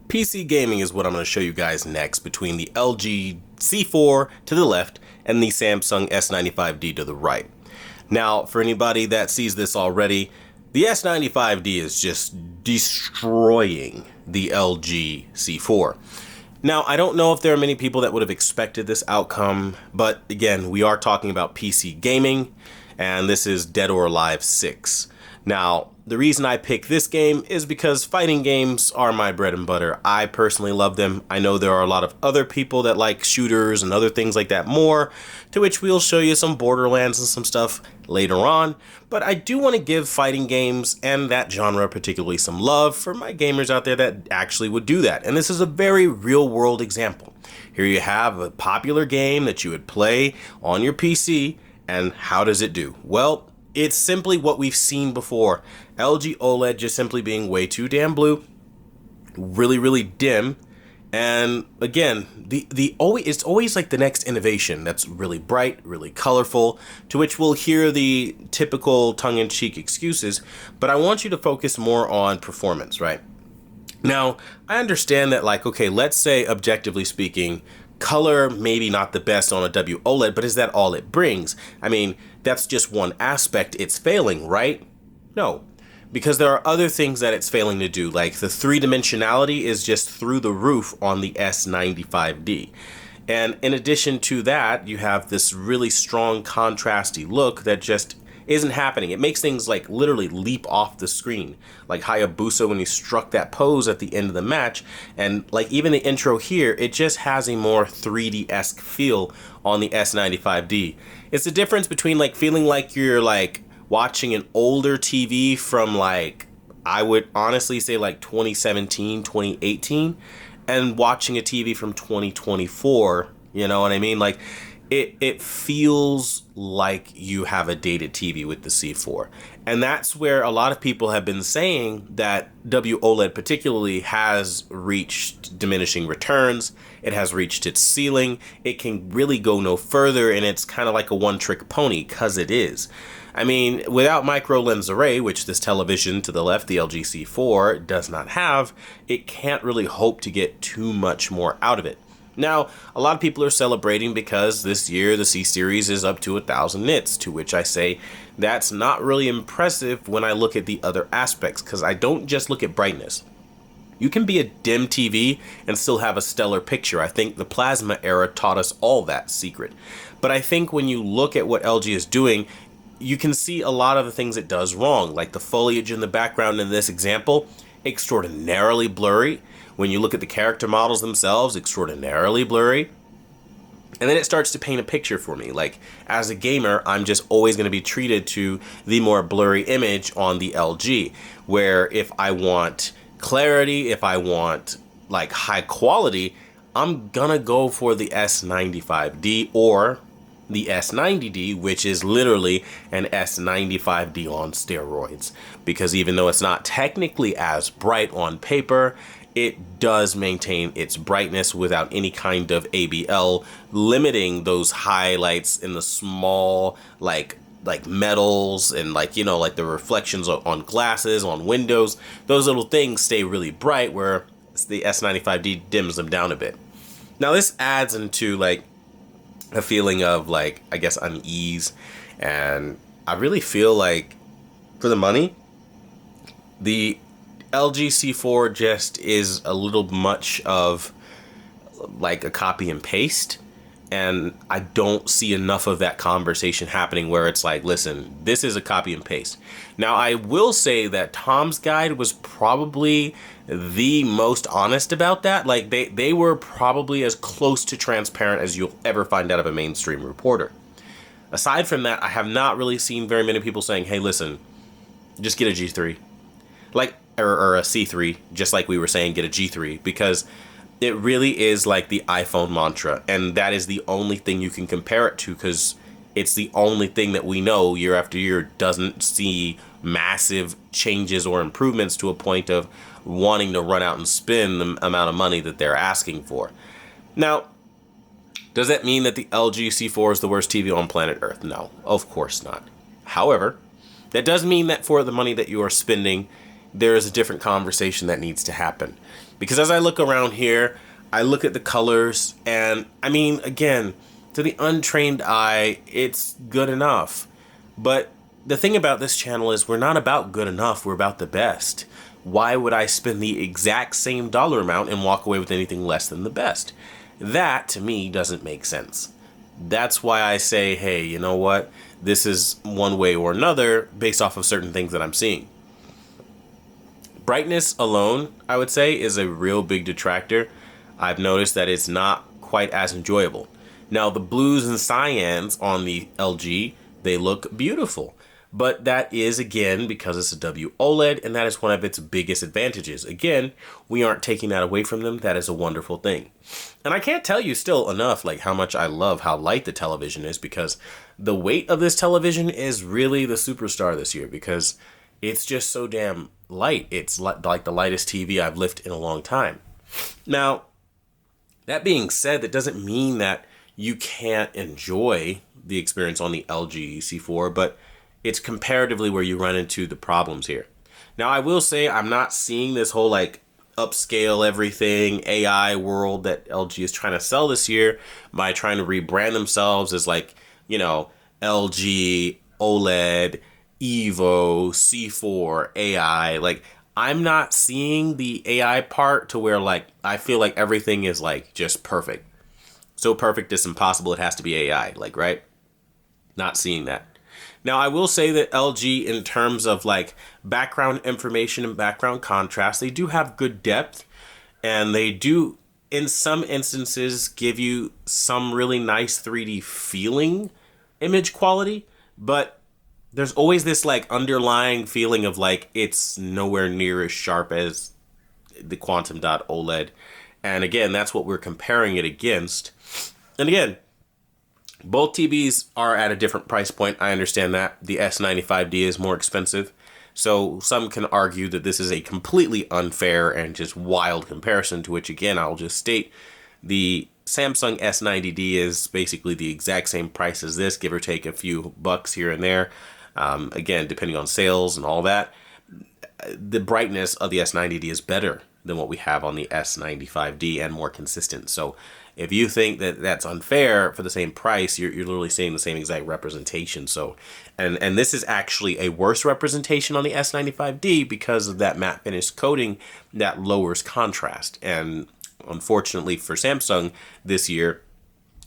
PC gaming is what I'm going to show you guys next between the LG C4 to the left and the Samsung S95D to the right. Now, for anybody that sees this already, the S95D is just destroying the LG C4. Now, I don't know if there are many people that would have expected this outcome, but again, we are talking about PC gaming, and this is Dead or Alive 6. Now, the reason I picked this game is because fighting games are my bread and butter. I personally love them. I know there are a lot of other people that like shooters and other things like that more, to which we'll show you some Borderlands and some stuff later on. But I do want to give fighting games and that genre particularly some love for my gamers out there that actually would do that. And this is a very real world example. Here you have a popular game that you would play on your PC, and how does it do? Well, it's simply what we've seen before. LG OLED just simply being way too damn blue, really dim, and again, it's always like the next innovation that's really bright, really colorful, to which we'll hear the typical tongue-in-cheek excuses, but I want you to focus more on performance, right? Now, I understand that, like, okay, let's say objectively speaking, color maybe not the best on a WOLED, but is that all it brings? I mean, that's just one aspect it's failing, right? No, because there are other things that it's failing to do, like the three-dimensionality is just through the roof on the S95D. And in addition to that, you have this really strong contrasty look that just isn't happening. It makes things like literally leap off the screen, like Hayabusa when he struck that pose at the end of the match. And like even the intro here, it just has a more 3D-esque feel on the S95D. It's the difference between like feeling like you're like watching an older TV from like, I would honestly say like 2017, 2018, and watching a TV from 2024, you know what I mean? Like, it feels like you have a dated TV with the C4. And that's where a lot of people have been saying that WOLED particularly has reached diminishing returns. It has reached its ceiling. It can really go no further, and it's kind of like a one-trick pony, because it is. I mean, without micro lens array, which this television to the left, the LG C4, does not have, it can't really hope to get too much more out of it. Now, a lot of people are celebrating because this year the C-Series is up to 1,000 nits, to which I say that's not really impressive when I look at the other aspects, because I don't just look at brightness. You can be a dim TV and still have a stellar picture. I think the plasma era taught us all that secret. But I think when you look at what LG is doing, you can see a lot of the things it does wrong, like the foliage in the background in this example, extraordinarily blurry. When you look at the character models themselves, extraordinarily blurry. And then it starts to paint a picture for me. Like, as a gamer, I'm just always going to be treated to the more blurry image on the LG, where if I want clarity, if I want like high quality, I'm gonna go for the S95D or the S90D, which is literally an S95D on steroids. Because even though it's not technically as bright on paper, it does maintain its brightness without any kind of ABL, limiting those highlights in the small, like metals and like, you know, like the reflections on glasses, on windows. Those little things stay really bright, where the S95D dims them down a bit. Now this adds into like a feeling of like, I guess, unease, and I really feel like for the money, the LG C4 just is a little much of like a copy and paste, and I don't see enough of that conversation happening where it's like, listen, this is a copy and paste. Now, I will say that Tom's Guide was probably the most honest about that. Like, they were probably as close to transparent as you'll ever find out of a mainstream reporter. Aside from that, I have not really seen very many people saying, hey, listen, just get a G3. Like, or a C3, just like we were saying, get a G3, because it really is like the iPhone mantra, and that is the only thing you can compare it to, because it's the only thing that we know year after year doesn't see massive changes or improvements to a point of wanting to run out and spend the amount of money that they're asking for. Now, does that mean that the LG C4 is the worst TV on planet Earth? No, of course not. However, that does mean that for the money that you are spending, there is a different conversation that needs to happen. Because as I look around here, I look at the colors, and I mean, again, to the untrained eye, it's good enough. But the thing about this channel is we're not about good enough, we're about the best. Why would I spend the exact same dollar amount and walk away with anything less than the best? That, to me, doesn't make sense. That's why I say, hey, you know what? This is one way or another based off of certain things that I'm seeing. Brightness alone, I would say, is a real big detractor. I've noticed that it's not quite as enjoyable. Now, the blues and cyans on the LG, they look beautiful. But that is, again, because it's a WOLED, and that is one of its biggest advantages. Again, we aren't taking that away from them. That is a wonderful thing. And I can't tell you still enough like how much I love how light the television is, because the weight of this television is really the superstar this year, because it's just so damn light. It's like the lightest TV I've lifted in a long time. Now, that being said, that doesn't mean that you can't enjoy the experience on the LG C4, but it's comparatively where you run into the problems here. Now, I will say I'm not seeing this whole like upscale everything AI world that LG is trying to sell this year by trying to rebrand themselves as like, you know, LG, OLED, Evo, C4, AI. Like, I'm not seeing the AI part to where like I feel like everything is like just perfect. So perfect it's impossible it has to be AI, like, right? Not seeing that. Now, I will say that LG, in terms of like background information and background contrast, they do have good depth, and they do, in some instances, give you some really nice 3D feeling image quality, but there's always this like underlying feeling of like it's nowhere near as sharp as the Quantum Dot OLED. And again, that's what we're comparing it against. And again, both TVs are at a different price point. I understand that. The S95D is more expensive. So some can argue that this is a completely unfair and just wild comparison, to which, again, I'll just state the Samsung S90D is basically the exact same price as this, give or take a few bucks here and there. Again, depending on sales and all that. The brightness of the S90D is better than what we have on the S95D and more consistent. So if you think that that's unfair for the same price, you're literally seeing the same exact representation. So, and this is actually a worse representation on the S95D because of that matte finish coating that lowers contrast. And unfortunately for Samsung this year,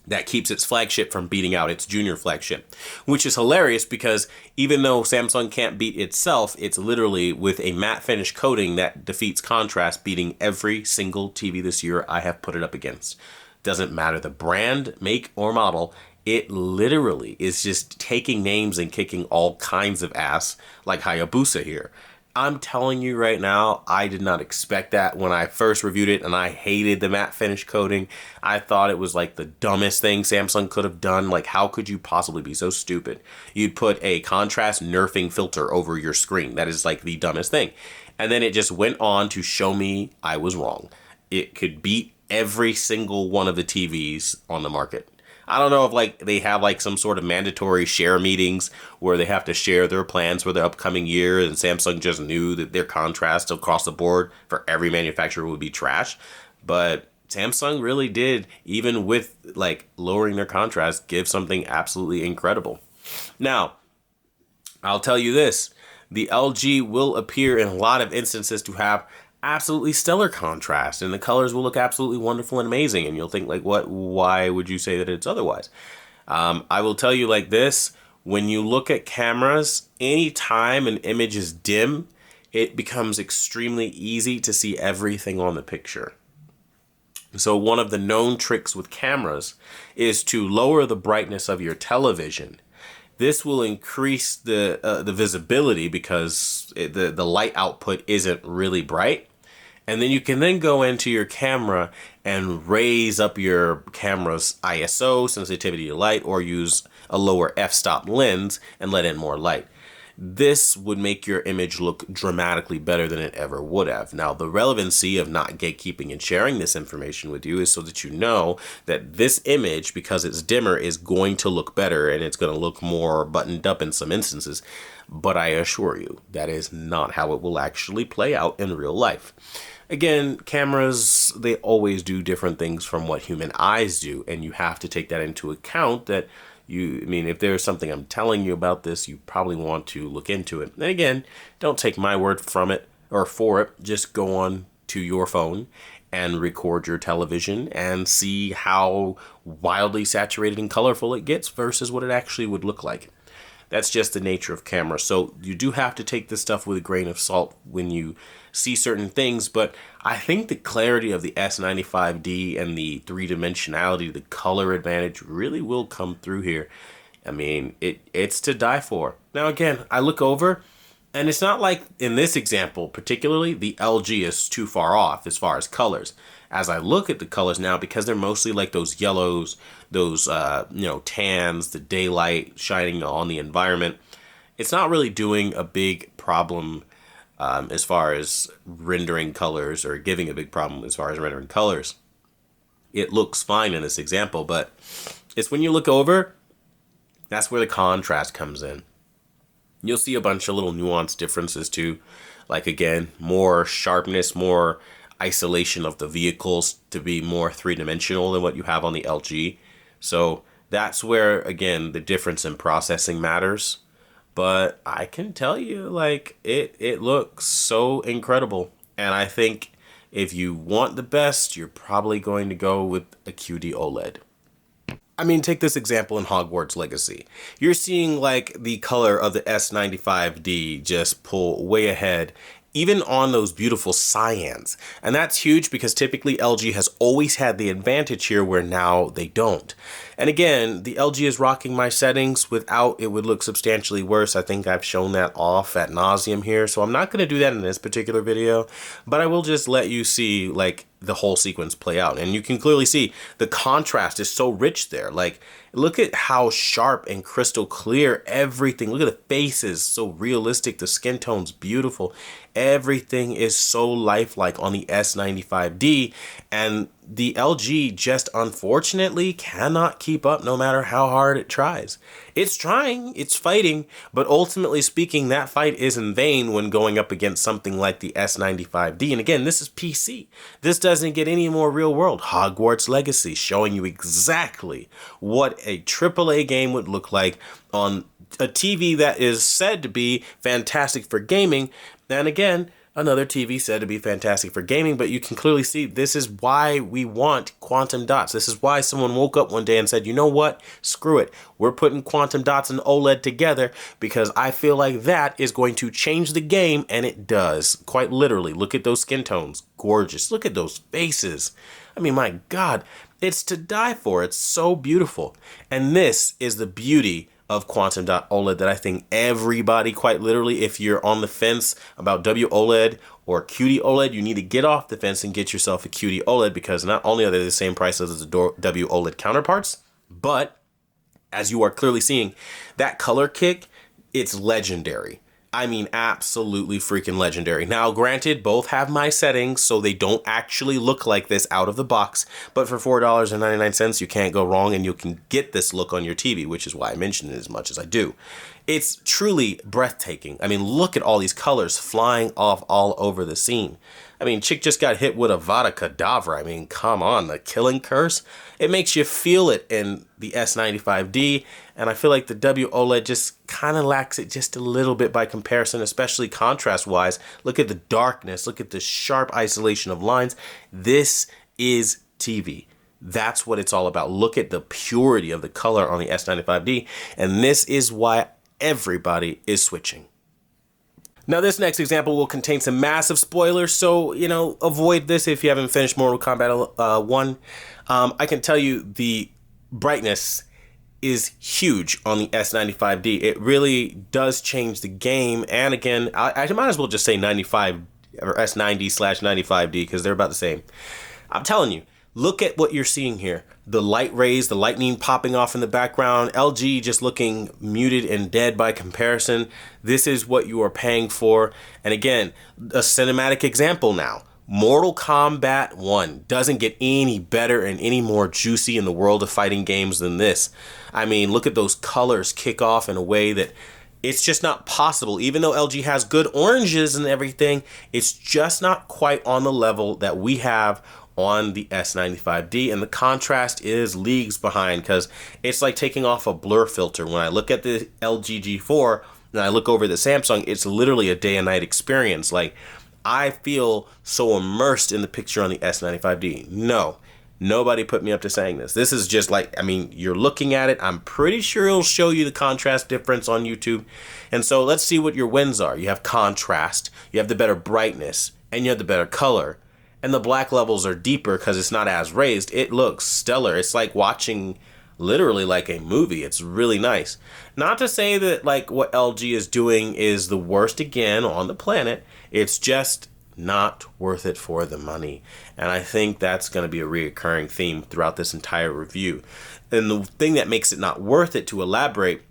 that keeps its flagship from beating out its junior flagship, which is hilarious because even though Samsung can't beat itself, it's literally with a matte finish coating that defeats contrast, beating every single TV this year I have put it up against. Doesn't matter the brand, make, or model, it literally is just taking names and kicking all kinds of ass like Hayabusa here. I'm telling you right now, I did not expect that when I first reviewed it, and I hated the matte finish coating. I thought it was like the dumbest thing Samsung could have done. Like, how could you possibly be so stupid? You'd put a contrast nerfing filter over your screen. That is like the dumbest thing. And then it just went on to show me I was wrong. It could beat every single one of the TVs on the market. I don't know if like they have like some sort of mandatory share meetings where they have to share their plans for the upcoming year, and Samsung just knew that their contrast across the board for every manufacturer would be trash. But Samsung really did, even with like lowering their contrast, give something absolutely incredible. Now, I'll tell you this, the LG will appear in a lot of instances to have absolutely stellar contrast, and the colors will look absolutely wonderful and amazing, and you'll think like, what, why would you say that it's otherwise? I will tell you like this, when you look at cameras, anytime an image is dim, it becomes extremely easy to see everything on the picture. So one of the known tricks with cameras is to lower the brightness of your television. This will increase the visibility because the light output isn't really bright. And then you can then go into your camera and raise up your camera's ISO, sensitivity to light, or use a lower f-stop lens and let in more light. This would make your image look dramatically better than it ever would have. Now, the relevancy of not gatekeeping and sharing this information with you is so that you know that this image, because it's dimmer, is going to look better and it's going to look more buttoned up in some instances. But I assure you, that is not how it will actually play out in real life. again, cameras, they always do different things from what human eyes do, and you have to take that into account. That I mean, if there's something I'm telling you about this, you probably want to look into it. And again, don't take my word from it or for it. Just go on to your phone and record your television and see how wildly saturated and colorful it gets versus what it actually would look like. That's just the nature of camera. So you do have to take this stuff with a grain of salt when you see certain things, but I think the clarity of the S95D and the three-dimensionality, the color advantage really will come through here. I mean, it's to die for. Now again, I look over, and it's not like in this example particularly, the LG is too far off as far as colors. As I look at the colors now, because they're mostly like those yellows, those tans, the daylight shining on the environment, it's not really doing a big problem as far as rendering colors, or giving a big problem as far as rendering colors. It looks fine in this example, but it's when you look over, that's where the contrast comes in. You'll see a bunch of little nuanced differences too. Like again, more sharpness, more isolation of the vehicles to be more three-dimensional than what you have on the LG. So that's where, again, the difference in processing matters. But I can tell you, like, it looks so incredible. And I think if you want the best, you're probably going to go with a QD OLED. I mean, take this example in Hogwarts Legacy. You're seeing like the color of the S95D just pull way ahead, even on those beautiful cyans. And that's huge because typically LG has always had the advantage here where now they don't. And again, the LG is rocking my settings. Without, it would look substantially worse. I think I've shown that off ad nauseum here. So I'm not going to do that in this particular video, but I will just let you see like the whole sequence play out. And you can clearly see the contrast is so rich there. Like, look at how sharp and crystal clear everything. Look at the faces, so realistic. The skin tone's beautiful. Everything is so lifelike on the S95D, and the LG just unfortunately cannot keep up no matter how hard it tries. It's trying, it's fighting, but ultimately speaking, that fight is in vain when going up against something like the S95D. And again, this is PC. This doesn't get any more real world. Hogwarts Legacy, showing you exactly what a AAA game would look like on a TV that is said to be fantastic for gaming. And again, another TV said to be fantastic for gaming, but you can clearly see this is why we want quantum dots. This is why someone woke up one day and said, you know what? Screw it. We're putting quantum dots and OLED together because I feel like that is going to change the game, and it does. Quite literally. Look at those skin tones. Gorgeous. Look at those faces. I mean, my God, it's to die for. It's so beautiful. And this is the beauty of quantum dot OLED that I think everybody, quite literally, if you're on the fence about WOLED or QD OLED, you need to get off the fence and get yourself a QD OLED, because not only are they the same price as the WOLED counterparts, but as you are clearly seeing, that color kick, it's legendary. I mean, absolutely freaking legendary. Now, granted, both have my settings, so they don't actually look like this out of the box. But for $4.99, you can't go wrong, and you can get this look on your TV, which is why I mention it as much as I do. It's truly breathtaking. I mean, look at all these colors flying off all over the scene. I mean, chick just got hit with a Vada Kedavra. I mean, come on, the killing curse. It makes you feel it in the S95D, and I feel like the WOLED just kind of lacks it just a little bit by comparison, especially contrast-wise. Look at the darkness. Look at the sharp isolation of lines. This is TV. That's what it's all about. Look at the purity of the color on the S95D, and this is why everybody is switching. Now, this next example will contain some massive spoilers, so, avoid this if you haven't finished Mortal Kombat 1. I can tell you the brightness is huge on the S95D. It really does change the game, and again, I might as well just say 95 or S90/95D because they're about the same. I'm telling you, look at what you're seeing here. The light rays, the lightning popping off in the background, LG just looking muted and dead by comparison. This is what you are paying for. And again, a cinematic example now. Mortal Kombat 1 doesn't get any better and any more juicy in the world of fighting games than this. I mean, look at those colors kick off in a way that It's just not possible. Even though LG has good oranges and everything, it's just not quite on the level that we have on the S95D, and the contrast is leagues behind, because it's like taking off a blur filter. When I look at the LG G4 and I look over the Samsung, it's literally a day and night experience. Like, I feel so immersed in the picture on the S95D. No, nobody put me up to saying this. This is just like, I mean, you're looking at it. I'm pretty sure it'll show you the contrast difference on YouTube. And so let's see what your wins are. You have contrast, you have the better brightness, and you have the better color. And the black levels are deeper because it's not as raised. It looks stellar. It's like watching literally like a movie. It's really nice. Not to say that like what LG is doing is the worst again on the planet. It's just not worth it for the money. And I think that's going to be a reoccurring theme throughout this entire review. And the thing that makes it not worth it, to elaborate,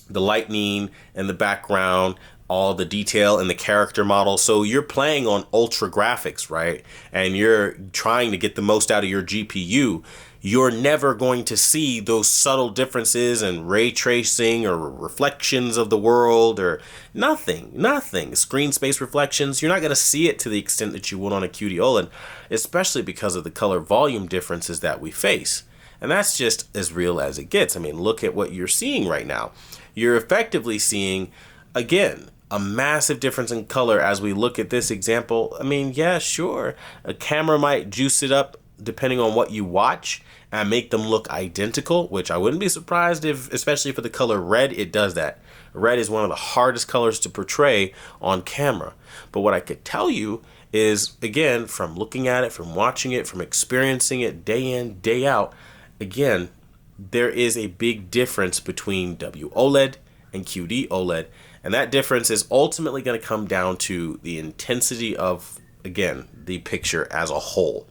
the lightning and the background, all the detail and the character model. So you're playing on ultra graphics, right? And you're trying to get the most out of your GPU. You're never going to see those subtle differences in ray tracing or reflections of the world or nothing. Screen space reflections, you're not going to see it to the extent that you would on a QD OLED, especially because of the color volume differences that we face. And that's just as real as it gets. I mean, look at what you're seeing right now. You're effectively seeing, again, a massive difference in color as we look at this example. I mean, yeah, sure, a camera might juice it up depending on what you watch and make them look identical, which I wouldn't be surprised if, especially for the color red, it does that. Red is one of the hardest colors to portray on camera. But what I could tell you is, again, from looking at it, from watching it, from experiencing it day in, day out, again, there is a big difference between WOLED and QD OLED. And that difference is ultimately going to come down to the intensity of, again, the picture as a whole.